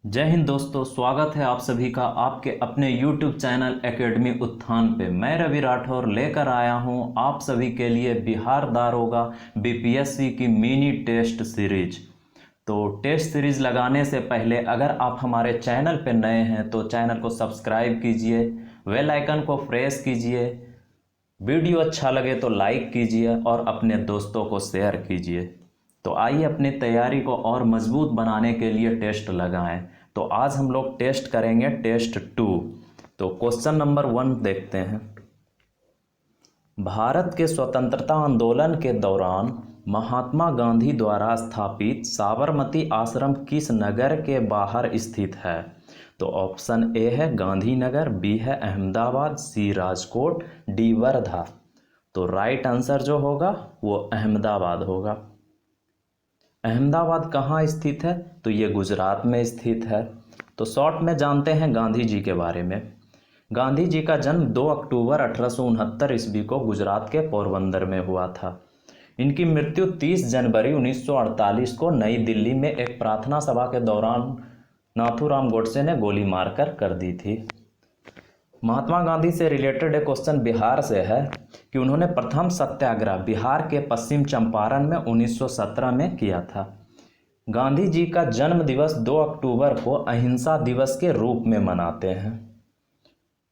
जय हिंद दोस्तों, स्वागत है आप सभी का आपके अपने YouTube चैनल एकेडमी उत्थान पे। मैं रवि राठौर लेकर आया हूं आप सभी के लिए बिहार दारोगा बीपीएससी की मिनी टेस्ट सीरीज। तो टेस्ट सीरीज लगाने से पहले अगर आप हमारे चैनल पे नए हैं तो चैनल को सब्सक्राइब कीजिए, बेल आइकन को प्रेस कीजिए, वीडियो अच्छा लगे तो लाइक कीजिए और अपने दोस्तों को शेयर कीजिए। तो आइए अपनी तैयारी को और मजबूत बनाने के लिए टेस्ट लगाएं। तो आज हम लोग टेस्ट करेंगे टेस्ट 2। तो क्वेश्चन नंबर 1 देखते हैं। भारत के स्वतंत्रता आंदोलन के दौरान महात्मा गांधी द्वारा स्थापित साबरमती आश्रम किस नगर के बाहर स्थित है? तो ऑप्शन ए है गांधीनगर, बी है अहमदाबाद, सी राजकोट, डी वर्धा। तो राइट आंसर जो होगा वो अहमदाबाद होगा। अहमदाबाद कहाँ स्थित है? तो ये गुजरात में स्थित है। तो शॉर्ट में जानते हैं गांधी जी के बारे में। गांधी जी का जन्म 2 अक्टूबर 1869 ईस्वी को गुजरात के पोरबंदर में हुआ था। इनकी मृत्यु 30 जनवरी 1948 को नई दिल्ली में एक प्रार्थना सभा के दौरान नाथूराम गोडसे ने गोली मारकर कर दी थी। महात्मा गांधी से रिलेटेड एक क्वेश्चन बिहार से है कि उन्होंने प्रथम सत्याग्रह बिहार के पश्चिम चंपारण में 1917 में किया था। गांधी जी का जन्म दिवस 2 अक्टूबर को अहिंसा दिवस के रूप में मनाते हैं।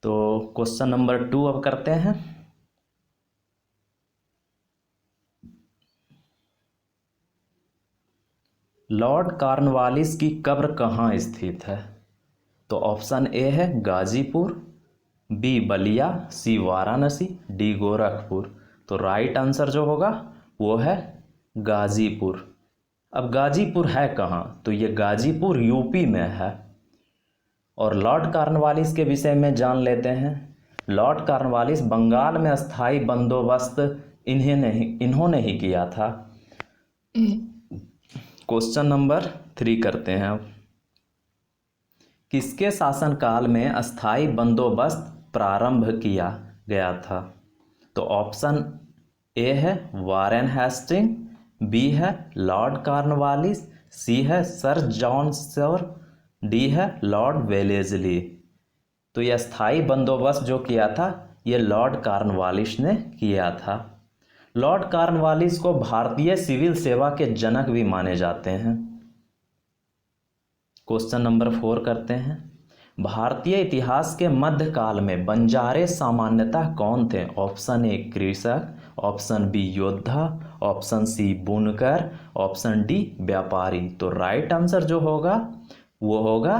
तो क्वेश्चन नंबर 2 अब करते हैं। लॉर्ड कॉर्नवालिस की कब्र कहाँ स्थित है? तो ऑप्शन ए है गाजीपुर, बी बलिया, सी वाराणसी, डी गोरखपुर। तो राइट आंसर जो होगा वो है गाजीपुर। अब गाजीपुर है कहाँ? तो ये गाजीपुर यूपी में है। और लॉर्ड कॉर्नवालिस के विषय में जान लेते हैं। लॉर्ड कॉर्नवालिस बंगाल में स्थायी बंदोबस्त इन्होंने ही किया था। क्वेश्चन नंबर 3 करते हैं अब। किसके शासनकाल में अस्थाई बंदोबस्त प्रारंभ किया गया था? तो ऑप्शन ए है वारेन हेस्टिंग, बी है लॉर्ड कॉर्नवालिस, सी है सर जॉन सर, डी है लॉर्ड वेलेस्ली। तो यह स्थाई बंदोबस्त जो किया था ये लॉर्ड कॉर्नवालिस ने किया था। लॉर्ड कॉर्नवालिस को भारतीय सिविल सेवा के जनक भी माने जाते हैं। क्वेश्चन नंबर 4 करते हैं। भारतीय इतिहास के मध्यकाल में बंजारे सामान्यतः कौन थे? ऑप्शन ए कृषक, ऑप्शन बी योद्धा, ऑप्शन सी बुनकर, ऑप्शन डी व्यापारी। तो राइट आंसर जो होगा वो होगा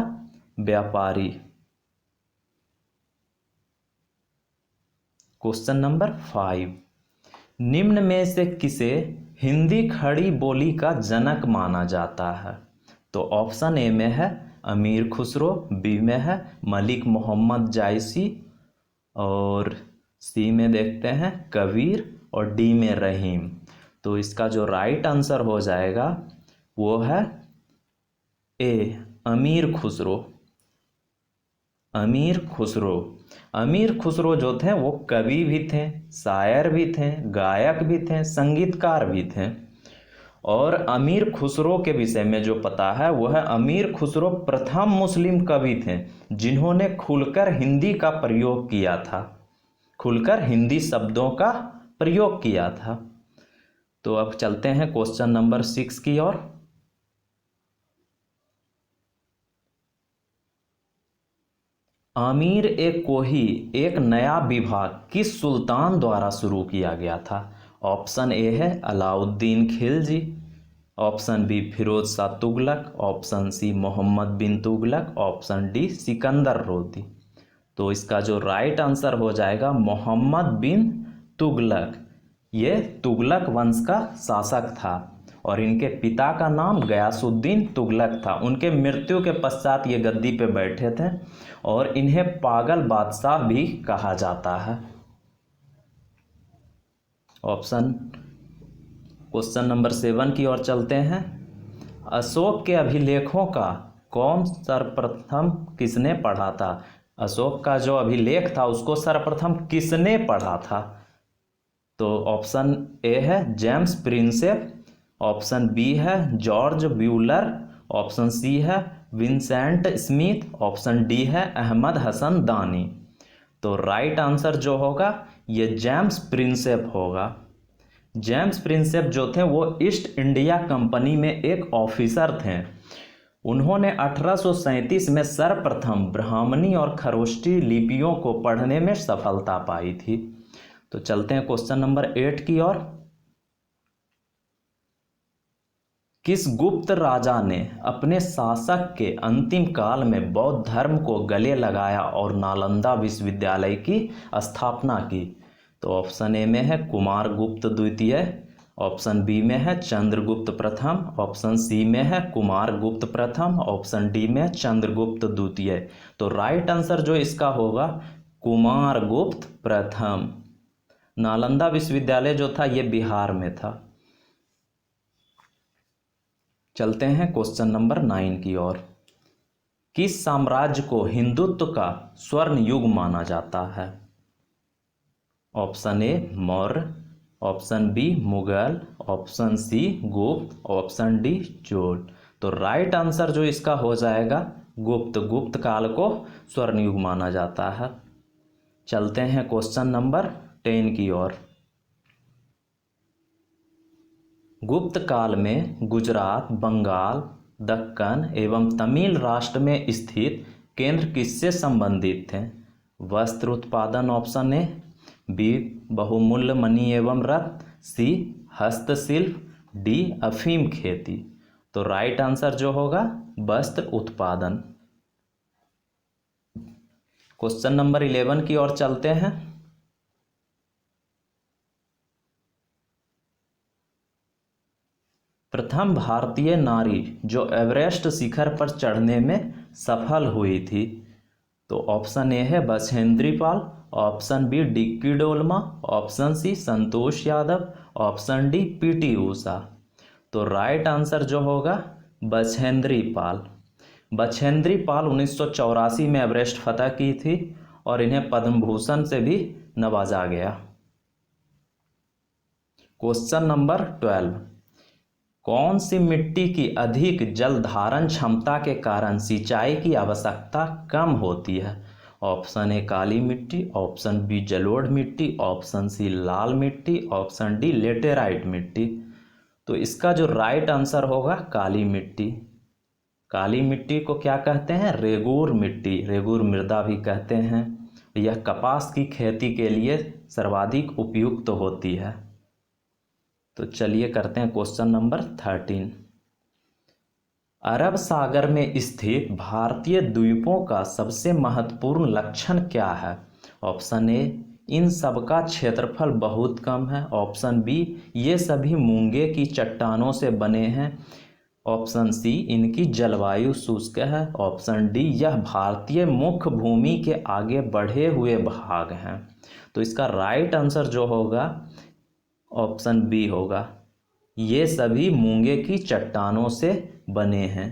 व्यापारी। Question number 5। निम्न में से किसे हिंदी खड़ी बोली का जनक माना जाता है? तो ऑप्शन ए में है अमीर खुसरो, बी में है मलिक मोहम्मद जायसी, और सी में देखते हैं कबीर, और डी में रहीम। तो इसका जो राइट आंसर हो जाएगा वो है ए अमीर खुसरो। अमीर खुसरो। अमीर खुसरो जो थे वो कवि भी थे, शायर भी थे, गायक भी थे, संगीतकार भी थे। और अमीर खुसरो के विषय में जो पता है वो है अमीर खुसरो प्रथम मुस्लिम कवि थे जिन्होंने खुलकर हिंदी का प्रयोग किया था, खुलकर हिंदी शब्दों का प्रयोग किया था। तो अब चलते हैं क्वेश्चन नंबर 6 की ओर। आमिर ए कोही एक नया विभाग किस सुल्तान द्वारा शुरू किया गया था? ऑप्शन ए है Alauddin Khilji, option B Firoz Shah Tughlaq, option C Mohammad bin Tughlaq, option D Sikandar Lodi. तो इसका जो राइट आंसर हो जाएगा मोहम्मद बिन तुगलक। ये तुगलक वंश का शासक था और इनके पिता का नाम गयासुद्दीन तुगलक था। उनके मृत्यु के पश्चात ये गद्दी पे बैठे थे और इन्हें पागल बादशाह भी कहा जाता है। क्वेश्चन नंबर 7 की ओर चलते हैं। अशोक के अभिलेखों का कौन सर्वप्रथम किसने पढ़ा था? अशोक का जो अभिलेख था उसको सर्वप्रथम किसने पढ़ा था? तो ऑप्शन ए है जेम्स प्रिंसेप, ऑप्शन बी है जॉर्ज ब्यूलर, ऑप्शन सी है विंसेंट स्मिथ, ऑप्शन डी है अहमद हसन दानी। तो राइट आंसर जो होगा ये जेम्स प्रिंसेप होगा। जेम्स प्रिंसेप जो थे वो ईस्ट इंडिया कंपनी में एक ऑफिसर थे। उन्होंने 1837 में सर्वप्रथम ब्राह्मणी और खरोष्टी लिपियों को पढ़ने में सफलता पाई थी। तो चलते हैं क्वेश्चन नंबर 8 की ओर। किस गुप्त राजा ने अपने शासक के अंतिम काल में बौद्ध धर्म को गले लगाया और नालंदा विश्वविद्यालय की स्थापना की? तो ऑप्शन ए में है कुमारगुप्त द्वितीय, ऑप्शन बी में है चंद्रगुप्त प्रथम, ऑप्शन सी में है कुमारगुप्त प्रथम, ऑप्शन डी में चंद्रगुप्त द्वितीय। तो राइट आंसर जो इसका होगा कुमारगुप्त प्रथम। नालंदा विश्वविद्यालय जो था ये बिहार में था। चलते हैं क्वेश्चन नंबर 9 की ओर। किस साम्राज्य को हिंदुत्व का स्वर्ण युग माना जाता है? Option A Maurya, option B Mughal, option C Gupta, option D Chola. तो राइट आंसर जो इसका हो जाएगा गुप्त। गुप्त काल को स्वर्ण युग माना जाता है। चलते हैं क्वेश्चन नंबर 10 की ओर। गुप्त काल में गुजरात, बंगाल, दक्कन एवं तमिल राष्ट्र में स्थित केंद्र किससे संबंधित थे? वस्त्र उत्पादन ऑप्शन ए, बी बहुमूल्य मणि एवं रत्न, सी हस्तशिल्प, डी अफीम खेती। तो राइट आंसर जो होगा वस्त्र उत्पादन। क्वेश्चन नंबर 11 की ओर चलते हैं। प्रथम भारतीय नारी जो एवरेस्ट शिखर पर चढ़ने में सफल हुई थी? तो ऑप्शन ए है Bachendri Pal, option B dicky Dolma, option C Santosh Yadav, option D PT Usha. तो राइट आंसर जो होगा बछेंद्री पाल। बछेंद्री पाल 1984 में एवरेस्ट फतह की थी और इन्हें पद्म भूषण से भी नवाजा गया। Question number 12। कौन सी मिट्टी की अधिक जल धारण क्षमता के कारण सिंचाई की आवश्यकता कम होती है? ऑप्शन ए काली मिट्टी, ऑप्शन बी जलोढ़ मिट्टी, ऑप्शन सी लाल मिट्टी, ऑप्शन डी लेटेराइट मिट्टी। तो इसका जो राइट आंसर होगा काली मिट्टी। काली मिट्टी को क्या कहते हैं? रेगूर मिट्टी, रेगूर मृदा भी कहते हैं। यह कपास की खेती के लिए सर्वाधिक उपयुक्त होती है। तो चलिए करते हैं क्वेश्चन नंबर 13। अरब सागर में स्थित भारतीय द्वीपों का सबसे महत्वपूर्ण लक्षण क्या है? ऑप्शन ए इन सबका क्षेत्रफल बहुत कम है, ऑप्शन बी ये सभी मूंगे की चट्टानों से बने हैं, ऑप्शन सी इनकी जलवायु शुष्क है, ऑप्शन डी यह भारतीय मुख्य भूमि के आगे बढ़े हुए भाग हैं। तो इसका राइट आंसर जो होगा ऑप्शन बी होगा, ये सभी मूंगे की चट्टानों से बने हैं।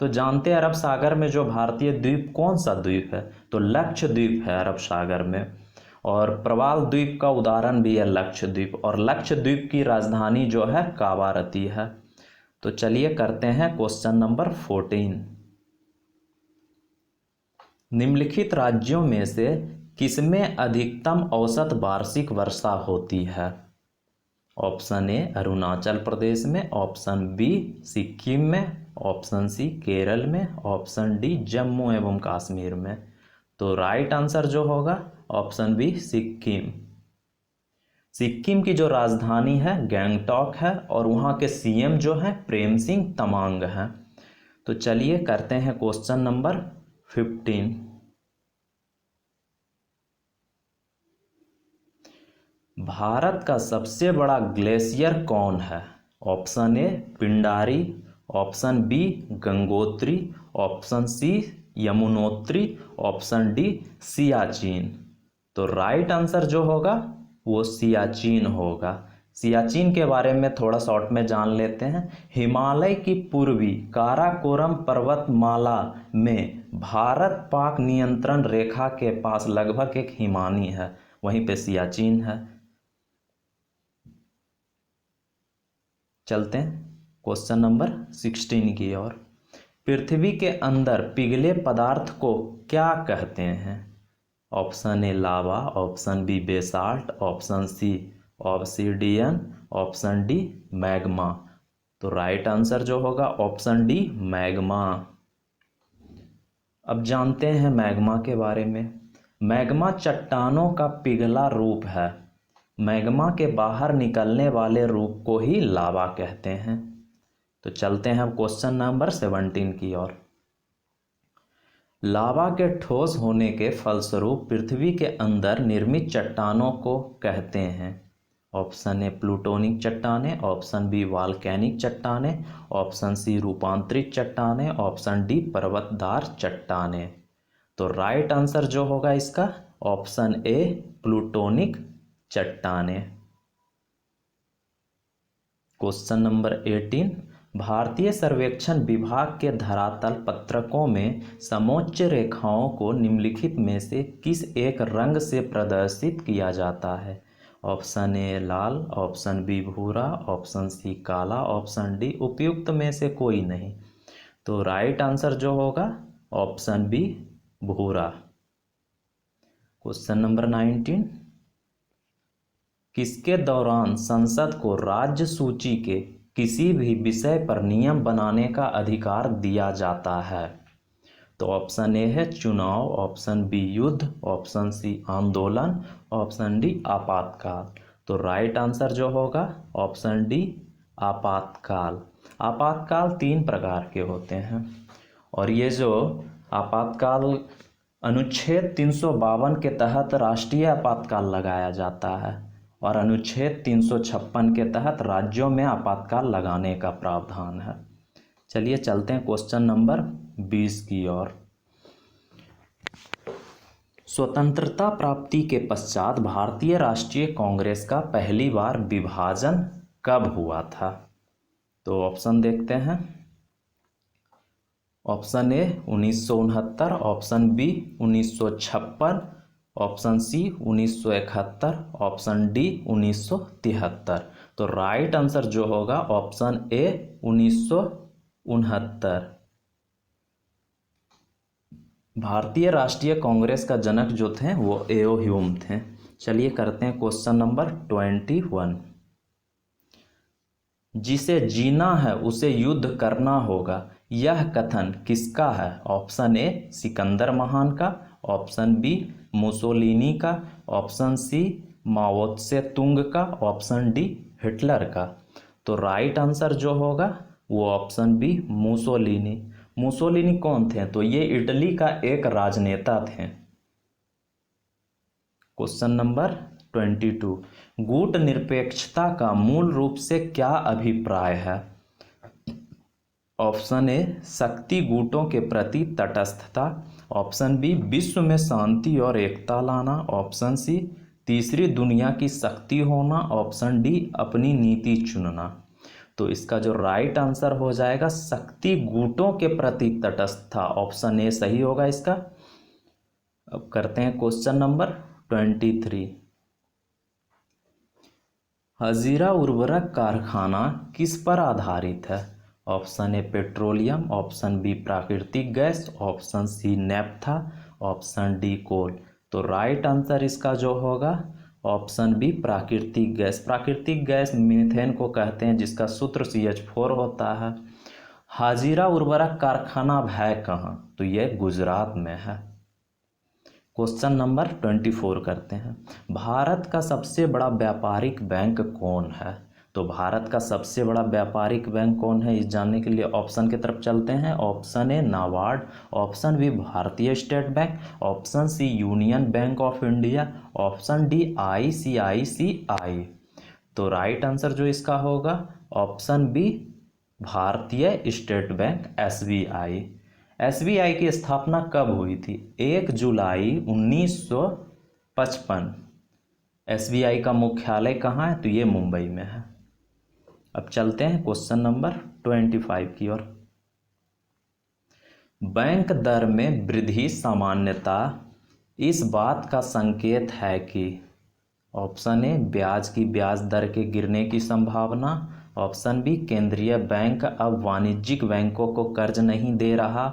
तो जानते हैं अरब सागर में जो भारतीय द्वीप कौन सा द्वीप है? तो लक्षद्वीप है अरब सागर में। और प्रवाल द्वीप का उदाहरण भी है लक्षद्वीप, और लक्षद्वीप की राजधानी जो है कावारती है। तो चलिए करते हैं क्वेश्चन नंबर 14। निम्नलिखित राज्यों में से किसमें अधिकतम औसत वार्षिक वर्षा होती है? ऑप्शन ए अरुणाचल प्रदेश में, ऑप्शन बी सिक्किम में, ऑप्शन सी केरल में, ऑप्शन डी जम्मू एवं कश्मीर में। तो राइट आंसर जो होगा ऑप्शन बी सिक्किम। सिक्किम की जो राजधानी है गैंगटॉक है और वहाँ के सीएम जो हैं प्रेम सिंह तमांग हैं। तो चलिए करते हैं क्वेश्चन नंबर 15। भारत का सबसे बड़ा ग्लेशियर कौन है? Option A Pindari, option B Gangotri, option C Yamunotri, option D Siachen. तो राइट आंसर जो होगा वो सियाचिन होगा। सियाचिन के बारे में थोड़ा शॉर्ट में जान लेते हैं। हिमालय की पूर्वी काराकोरम पर्वतमाला में भारत पाक नियंत्रण रेखा के पास लगभग एक हिमानी है, वहीं पे सियाचिन है। चलते हैं क्वेश्चन नंबर 16 की ओर। पृथ्वी के अंदर पिघले पदार्थ को क्या कहते हैं? Option A lava, option B basalt, option C obsidian, option D magma. तो राइट आंसर जो होगा ऑप्शन डी मैग्मा। अब जानते हैं मैग्मा के बारे में। मैग्मा चट्टानों का पिघला रूप है। मैग्मा के बाहर निकलने वाले रूप को ही लावा कहते हैं। तो चलते हैं अब क्वेश्चन नंबर 17 की ओर। लावा के ठोस होने के फलस्वरूप पृथ्वी के अंदर निर्मित चट्टानों को कहते हैं। ऑप्शन ए प्लूटोनिक चट्टानें, ऑप्शन बी वॉल्केनिक चट्टानें, ऑप्शन सी रूपांतरित चट्टानें, ऑप्शन डी पर्वतदार चट्टानें। तो राइट आंसर जो होगा इसका ऑप्शन ए प्लूटोनिक चट्टानें। Question number 18। भारतीय सर्वेक्षण विभाग के धरातल पत्रकों में समोच्च रेखाओं को निम्नलिखित में से किस एक रंग से प्रदर्शित किया जाता है? ऑप्शन ए लाल, ऑप्शन बी भूरा, ऑप्शन सी काला, ऑप्शन डी उपयुक्त में से कोई नहीं। तो राइट आंसर जो होगा ऑप्शन बी भूरा। Question number 19। किसके दौरान संसद को राज्य सूची के किसी भी विषय पर नियम बनाने का अधिकार दिया जाता है? तो ऑप्शन ए है चुनाव, ऑप्शन बी युद्ध, ऑप्शन सी आंदोलन, ऑप्शन डी आपातकाल। तो राइट आंसर जो होगा ऑप्शन डी आपातकाल। आपातकाल 3 प्रकार के होते हैं और ये जो आपातकाल अनुच्छेद 352 के तहत राष्ट्रीय आपातकाल लगाया जाता है और अनुच्छेद 356 के तहत राज्यों में आपातकाल लगाने का प्रावधान है। चलिए चलते हैं क्वेश्चन नंबर 20 की ओर। स्वतंत्रता प्राप्ति के पश्चात भारतीय राष्ट्रीय कांग्रेस का पहली बार विभाजन कब हुआ था? तो ऑप्शन देखते हैं। Option A 1969, option B 1956, option C 1971, option D 1973। तो राइट आंसर जो होगा ऑप्शन ए 1969। भारतीय राष्ट्रीय कांग्रेस का जनक जो थे वो एओ ह्यूम थे। चलिए करते हैं क्वेश्चन नंबर 21। जिसे जीना है उसे युद्ध करना होगा, यह कथन किसका है? ऑप्शन ए सिकंदर महान का, ऑप्शन बी मुसोलिनी का, ऑप्शन सी माओ त्से तुंग का, ऑप्शन डी हिटलर का। तो राइट आंसर जो होगा वो ऑप्शन बी मुसोलिनी। मुसोलिनी कौन थे? तो ये इटली का एक राजनेता थे। Question number 22। गुट निरपेक्षता का मूल रूप से क्या अभिप्राय है? ऑप्शन ए शक्ति गुटों के प्रति तटस्थता, ऑप्शन बी विश्व में शांति और एकता लाना, ऑप्शन सी तीसरी दुनिया की शक्ति होना, ऑप्शन डी अपनी नीति चुनना। तो इसका जो राइट आंसर हो जाएगा शक्ति गुटों के प्रति तटस्थता, ऑप्शन ए सही होगा इसका। अब करते हैं क्वेश्चन नंबर 23। हजीरा उर्वरक कारखाना किस पर आधारित है? Option A petroleum, option B प्राकृतिक gas, option C naphtha, option D coal. तो राइट आंसर इसका जो होगा ऑप्शन बी प्राकृतिक गैस। प्राकृतिक गैस मीथेन को कहते हैं जिसका सूत्र CH4 होता है। हाजिरा उर्वरक कारखाना है कहाँ? तो यह गुजरात में है। क्वेश्चन नंबर 24 करते हैं। भारत का सबसे बड़ा व्यापारिक बैंक कौन है? तो भारत का सबसे बड़ा व्यापारिक बैंक कौन है, इस जानने के लिए ऑप्शन की तरफ चलते हैं। Option A NABARD, option B Bharatiya State Bank, option C Union Bank of India, option D ICICI। तो राइट आंसर जो इसका होगा option B Bharatiya State Bank SBI। SBI की स्थापना कब हुई थी? 1 जुलाई 1955। SBI का मुख्यालय कहाँ है? तो ये मुंबई में है। अब चलते हैं क्वेश्चन नंबर 25 की ओर। बैंक दर में वृद्धि सामान्यता इस बात का संकेत है कि ऑप्शन ए ब्याज की ब्याज दर के गिरने की संभावना, ऑप्शन बी, केंद्रीय बैंक अब वाणिज्यिक बैंकों को कर्ज नहीं दे रहा।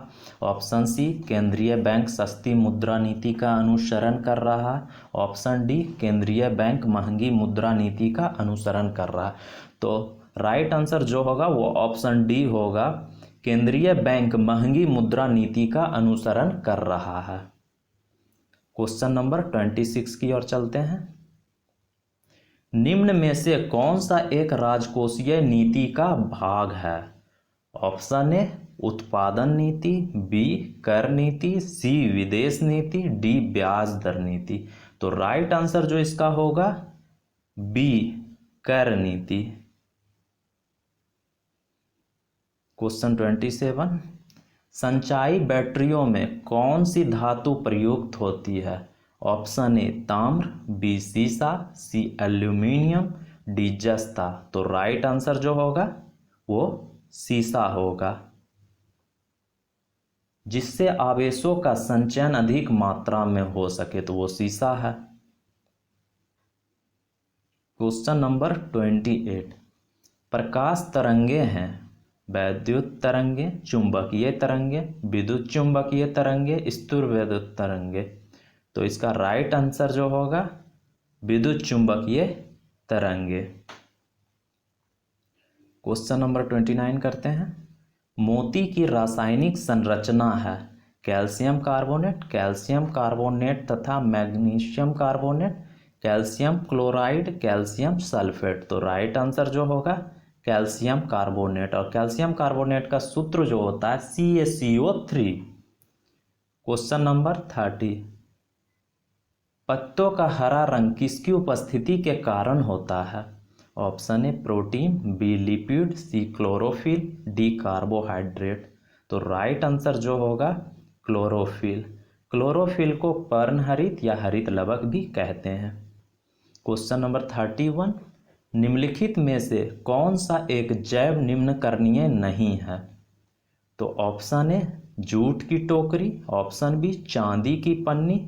ऑप्शन सी, केंद्रीय बैंक सस्ती मुद्रा नीति का अनुसरण कर रहा। ऑप्शन डी, केंद्रीय बैंक महंगी मुद्रा नीति का अनुसरण कर रहा। तो राइट आंसर जो होगा वो ऑप्शन डी होगा, केंद्रीय बैंक महंगी मुद्रा नीति का अनुसरण कर रहा है। क्वेश्चन नंबर 26 की ओर चलते हैं। निम्न में से कौन सा एक राजकोषीय नीति का भाग है? ऑप्शन ए, उत्पादन नीति, बी, कर नीति, सी, विदेश नीति, डी, ब्याज दर नीति। तो राइट आंसर जो इसका होगा बी, कर नीति। क्वेश्चन 27, संचायी बैटरियों में कौन सी धातु प्रयुक्त होती है? ऑप्शन ए, ताम्र, बी, सीसा, सी, एल्यूमिनियम, डी, जस्ता। तो राइट आंसर जो होगा वो सीसा होगा, जिससे आवेशों का संचयन अधिक मात्रा में हो सके, तो वो सीसा है। क्वेश्चन नंबर 28, प्रकाश तरंगे हैं वैद्युत तरंगे, चुंबकीय तरंगे, विद्युत चुंबकीय तरंगे, स्थूल विद्युत तरंगे। तो इसका राइट आंसर जो होगा विद्युत चुंबकीय तरंगे। क्वेश्चन नंबर 29 करते हैं। मोती की रासायनिक संरचना है कैल्शियम कार्बोनेट, कैल्शियम कार्बोनेट तथा magnesium carbonate, calcium chloride, calcium sulphate. तो राइट आंसर जो होगा कैल्शियम कार्बोनेट, और कैल्शियम कार्बोनेट का सूत्र जो होता है CaCO3। क्वेश्चन नंबर 30, पत्तों का हरा रंग किसकी उपस्थिति के कारण होता है? Option A, protein, B, lipid, C, chlorophyll, D, carbohydrate. तो राइट आंसर जो होगा क्लोरोफिल। क्लोरोफिल को पर्णहरित या हरित लवक भी कहते हैं। क्वेश्चन नंबर 31, निम्नलिखित में से कौन सा एक जैव निम्नकरणीय नहीं है? तो ऑप्शन ए, जूट की टोकरी, ऑप्शन बी, चांदी की पन्नी,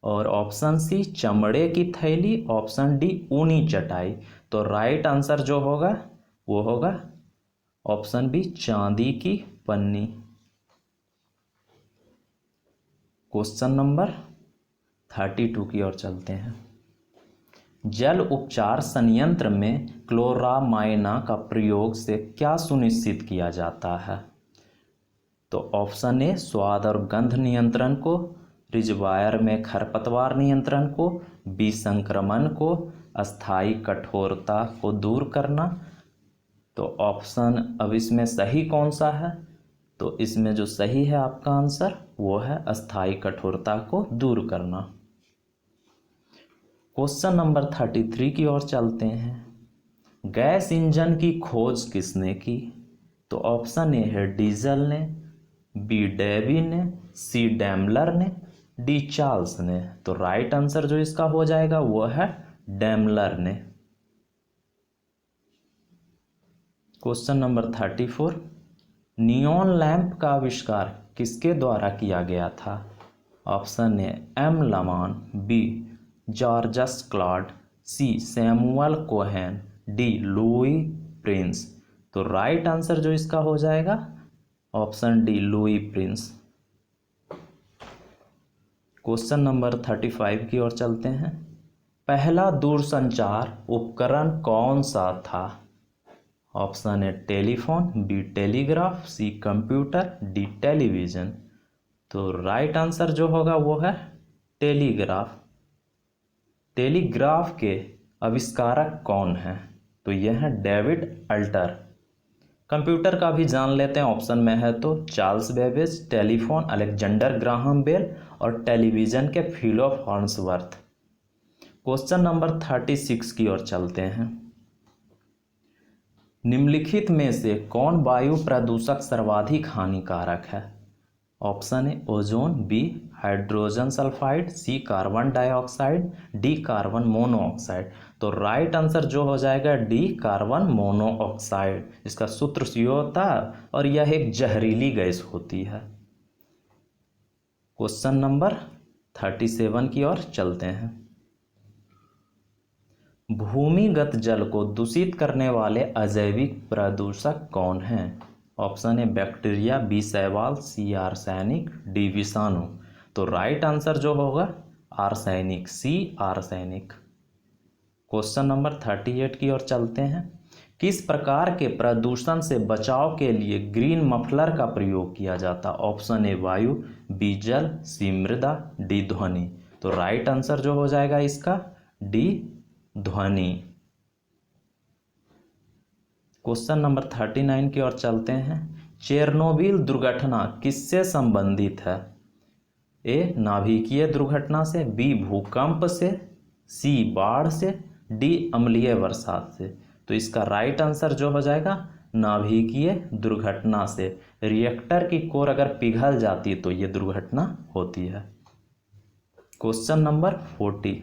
और ऑप्शन सी, चमड़े की थैली, ऑप्शन डी, ऊनी चटाई। तो राइट आंसर जो होगा वो होगा ऑप्शन बी, चांदी की पन्नी। क्वेश्चन नंबर 32 की ओर चलते हैं। जल उपचार संयंत्र में क्लोरामाइना का प्रयोग से क्या सुनिश्चित किया जाता है? तो ऑप्शन ए, स्वाद और गंध नियंत्रण को, रिजर्वायर में खरपतवार नियंत्रण को, बी, संक्रमण को, अस्थायी कठोरता को दूर करना। तो ऑप्शन अब इसमें सही कौन सा है? तो इसमें जो सही है आपका आंसर वो है अस्थायी कठोरता को दूर करना। क्वेश्चन नंबर 33 की ओर चलते हैं। गैस इंजन की खोज किसने की? तो ऑप्शन ए है डीजल ने, बी, डेवी ने, सी, डैमलर ने, डी, चार्ल्स ने। तो राइट आंसर जो इसका हो जाएगा वो है डैमलर ने। क्वेश्चन नंबर 34, नियॉन लैंप का आविष्कार किसके द्वारा किया गया था? ऑप्शन ए, एम लमान, B, Georges Claude, C, Samuel Cohen, D, Louis Prince. तो राइट आंसर जो इसका हो जाएगा option D, Louis Prince. Question number 35 की ओर चलते हैं। पहला दूरसंचार उपकरण कौन सा था? Option A, telephone, B, telegraph, C, computer, D, television. तो राइट आंसर जो होगा वो है टेलीग्राफ। टेलीग्राफ के आविष्कारक कौन हैं? तो यह है डेविड अल्टर। कंप्यूटर का भी जान लेते हैं, ऑप्शन में है तो Charles Babbage, telephone Alexander Graham Bell, और टेलीविजन के फिलिप हॉर्न्सवर्थ। क्वेश्चन नंबर 36 की ओर चलते हैं। निम्नलिखित में से कौन वायु प्रदूषक सर्वाधिक हानिकारक है? Option A, ozone, B, hydrogen sulphide, C, carbon dioxide, D, carbon monoxide. तो राइट आंसर जो हो जाएगा डी, कार्बन मोनोऑक्साइड। इसका सूत्र CO होता है और यह एक जहरीली गैस होती है। क्वेश्चन नंबर 37 की ओर चलते हैं। भूमिगत जल को दूषित करने वाले अजैविक प्रदूषक कौन हैं? ऑप्शन ए बैक्टीरिया, बी शैवाल, सी आर्सेनिक, डी विषाणु। तो राइट आंसर जो होगा आर्सेनिक, सी आर्सेनिक। क्वेश्चन नंबर 38 की ओर चलते हैं। किस प्रकार के प्रदूषण से बचाव के लिए ग्रीन मफलर का प्रयोग किया जाता? ऑप्शन ए वायु, बी जल, सी मृदा, डी ध्वनि। तो राइट आंसर जो हो जाएगा इसका डी ध्वनि। क्वेश्चन नंबर 39 की ओर चलते हैं। चेरनोबिल दुर्घटना किससे संबंधित है? ए नाभिकीय दुर्घटना से, बी भूकंप से, सी बाढ़ से, डी अम्लीय बरसात से। तो इसका राइट आंसर जो हो जाएगा नाभिकीय दुर्घटना से। रिएक्टर की कोर अगर पिघल जाती तो ये दुर्घटना होती है। Question number 40।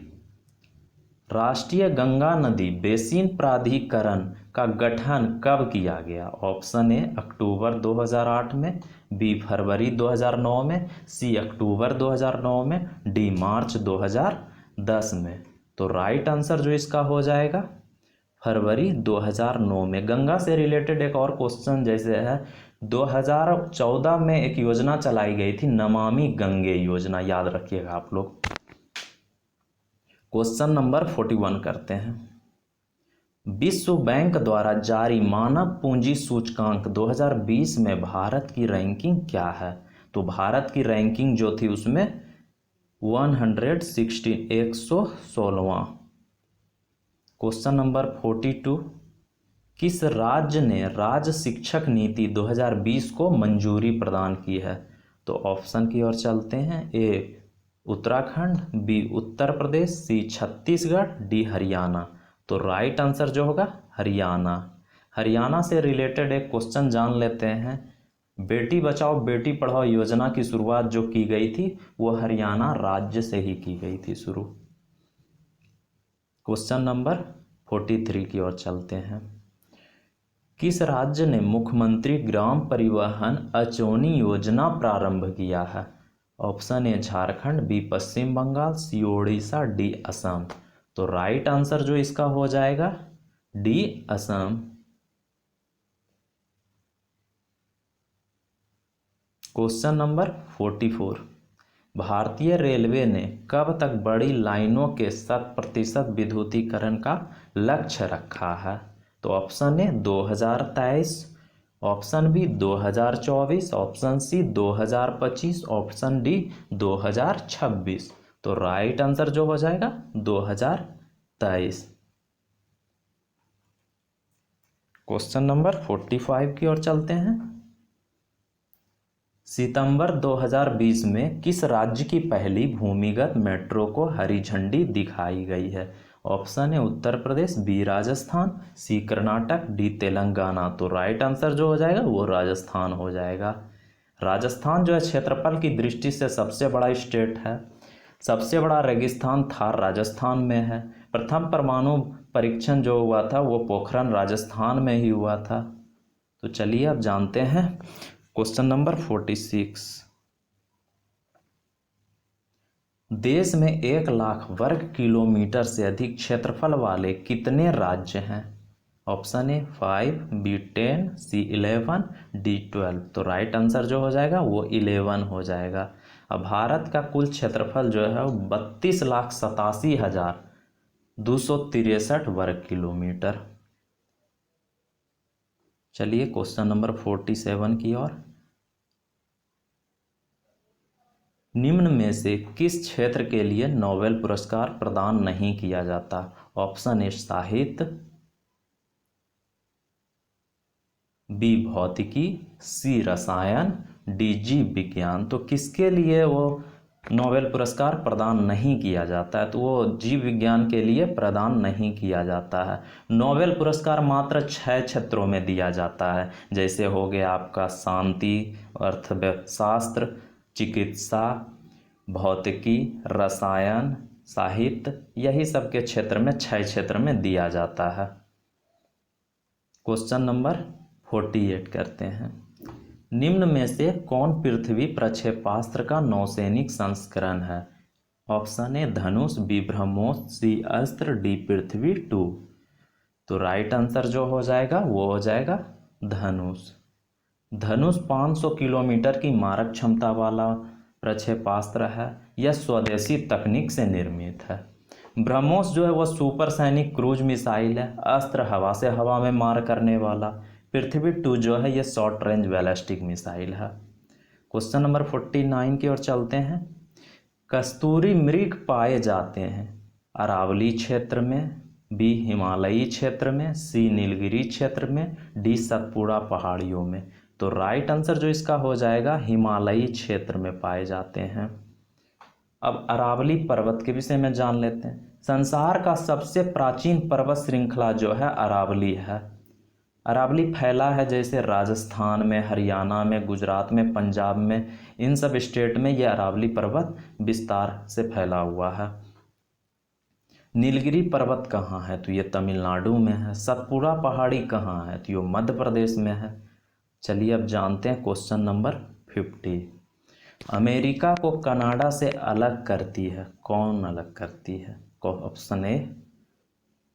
राष्ट्रीय गंगा नदी बेसिन प्राधिकरण का गठन कब किया गया? ऑप्शन ए अक्टूबर 2008 में, बी फरवरी 2009 में, सी अक्टूबर 2009 में, डी मार्च 2010 में। तो राइट आंसर जो इसका हो जाएगा फरवरी 2009 में। गंगा से रिलेटेड एक और क्वेश्चन जैसे है 2014 में एक योजना चलाई गई थी नमामि गंगे योजना, याद रखिएगा आप लोग। क्वेश्चन नंबर 41 करते हैं। विश्व बैंक द्वारा जारी मानव पूंजी सूचकांक 2020 में भारत की रैंकिंग क्या है? तो भारत की रैंकिंग जो थी उसमें 116वां। Question number 42। किस राज्य ने राज्य शिक्षक नीति 2020 को मंजूरी प्रदान की है? तो ऑप्शन की ओर चलते हैं। ए उत्तराखंड, बी उत्तर प्रदेश, सी छत्तीसगढ़, डी हरियाणा। तो राइट आंसर जो होगा हरियाणा। हरियाणा से रिलेटेड एक क्वेश्चन जान लेते हैं। बेटी बचाओ बेटी पढ़ाओ योजना की शुरुआत जो की गई थी वो हरियाणा राज्य से ही की गई थी शुरू। क्वेश्चन नंबर 43 की ओर चलते हैं। किस राज्य ने मुख्यमंत्री ग्राम परिवहन अचौनी योजना प्रारंभ किया है? Option A Jharkhand, B Paschim Bengal, C Odisha, D Assam. तो राइट आंसर जो इसका हो जाएगा डी असम। Question number 44। भारतीय रेलवे ने कब तक बड़ी लाइनों के 100% विद्युतीकरण का लक्ष्य रखा है? तो option A 2023, option B 2024, option C 2025, option D 2026। तो राइट आंसर जो हो जाएगा 2023। क्वेश्चन नंबर 45 की ओर चलते हैं। सितंबर 2020 में किस राज्य की पहली भूमिगत मेट्रो को हरी झंडी दिखाई गई है? ऑप्शन है उत्तर प्रदेश, बी राजस्थान, सी कर्नाटक, डी तेलंगाना। तो राइट आंसर जो हो जाएगा वो राजस्थान हो जाएगा। राजस्थान जो है क्षेत्रफल की दृष्टि से सबसे बड़ा स्टेट है। सबसे बड़ा रेगिस्तान थार राजस्थान में है। प्रथम परमाणु परीक्षण जो हुआ था वो पोखरण राजस्थान में ही हुआ था। तो चलिए अब जानते हैं क्वेश्चन नंबर 46। देश में 1 लाख वर्ग किलोमीटर से अधिक क्षेत्रफल वाले कितने राज्य हैं? Option A 5, B 10, C 11, D 12। तो राइट आंसर जो हो जाएगा वो 11 हो जाएगा। अब भारत का कुल क्षेत्रफल जो है वो 32,87,263 वर्ग किलोमीटर। चलिए क्वेश्चन नंबर 47 की ओर। निम्न में से किस क्षेत्र के लिए नोबेल पुरस्कार प्रदान नहीं किया जाता? ऑप्शन ए साहित्य, बी भौतिकी, सी रसायन, डी जीव विज्ञान। तो किसके लिए वो नोबेल पुरस्कार प्रदान नहीं किया जाता है? तो वो जीव विज्ञान के लिए प्रदान नहीं किया जाता है। नोबेल पुरस्कार मात्र 6 क्षेत्रों में दिया जाता है, जैसे हो गया आपका शांति, अर्थशास्त्र, चिकित्सा, भौतिकी, रसायन, साहित्य, यही सब के क्षेत्र में 6 क्षेत्र में दिया जाता है। क्वेश्चन नंबर 48 करते हैं। निम्न में से कौन पृथ्वी प्रक्षेपास्त्र का नौसैनिक संस्करण है? Option A Dhanush, B BrahMos, C Astra, D पृथ्वी 2। तो राइट आंसर जो हो जाएगा वो हो जाएगा धनुष। धनुष 500 किलोमीटर की मारक क्षमता वाला प्रक्षेपास्त्र है। यह स्वदेशी तकनीक से निर्मित है। ब्रह्मोस जो है वह सुपरसैनिक क्रूज मिसाइल है। अस्त्र हवा से हवा में मार करने वाला। पृथ्वी 2 जो है यह शॉर्ट रेंज बैलिस्टिक मिसाइल है। क्वेश्चन नंबर 49 की ओर चलते हैं। कस्तूरी मृग पाए जाते हैं अरावली क्षेत्र में, बी हिमालयी क्षेत्र में, सी नीलगिरी क्षेत्र में, डी सतपुड़ा पहाड़ियों में। तो राइट आंसर जो इसका हो जाएगा हिमालयी क्षेत्र में पाए जाते हैं। अब अरावली पर्वत के विषय में जान लेते हैं। संसार का सबसे प्राचीन पर्वत श्रृंखला जो है अरावली है। अरावली फैला है जैसे राजस्थान में, हरियाणा में, गुजरात में, पंजाब में, इन सब स्टेट में यह अरावली पर्वत विस्तार से फैला हुआ है। नीलगिरी पर्वत कहाँ है? तो ये तमिलनाडु में है। सतपुड़ा पहाड़ी कहाँ है? तो ये मध्य प्रदेश में है। चलिए अब जानते हैं क्वेश्चन नंबर 50। अमेरिका को कनाडा से अलग करती है, कौन अलग करती है? ऑप्शन ए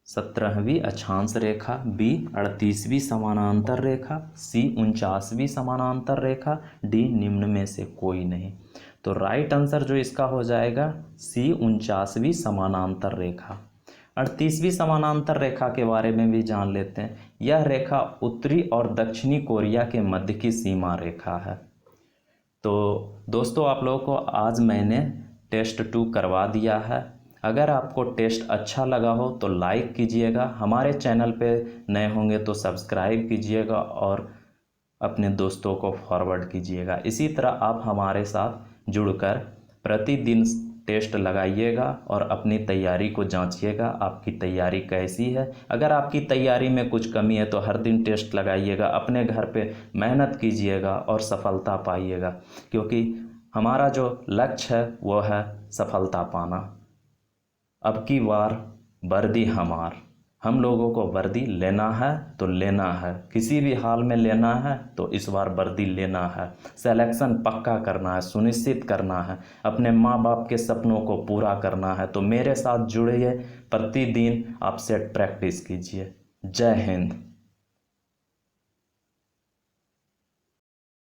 17वीं अक्षांश रेखा, बी 38वीं समानांतर रेखा, सी 49वीं समानांतर रेखा, डी निम्न में से कोई नहीं। तो राइट आंसर जो इसका हो जाएगा सी 49वीं समानांतर रेखा। 38वीं समानांतर रेखा के बारे में भी जान लेते हैं। यह रेखा उत्तरी और दक्षिणी कोरिया के मध्य की सीमा रेखा है। तो दोस्तों आप लोगों को आज मैंने टेस्ट 2 करवा दिया है। अगर आपको टेस्ट अच्छा लगा हो तो लाइक कीजिएगा, हमारे चैनल पे नए होंगे तो सब्सक्राइब कीजिएगा और अपने दोस्तों को फॉरवर्ड कीजिएगा। इसी तरह आप हमारे साथ जुड़कर प्रतिदिन टेस्ट लगाइएगा और अपनी तैयारी को जांचिएगा, आपकी तैयारी कैसी है। अगर आपकी तैयारी में कुछ कमी है तो हर दिन टेस्ट लगाइएगा, अपने घर पे मेहनत कीजिएगा और सफलता पाइएगा, क्योंकि हमारा जो लक्ष्य है वो है सफलता पाना। अब की बार वर्दी हम लोगों को वर्दी लेना है तो लेना है, किसी भी हाल में लेना है तो इस बार वर्दी लेना है। सिलेक्शन पक्का करना है, सुनिश्चित करना है, अपने माँ बाप के सपनों को पूरा करना है। तो मेरे साथ जुड़िए, प्रतिदिन आप सेट प्रैक्टिस कीजिए। जय हिंद।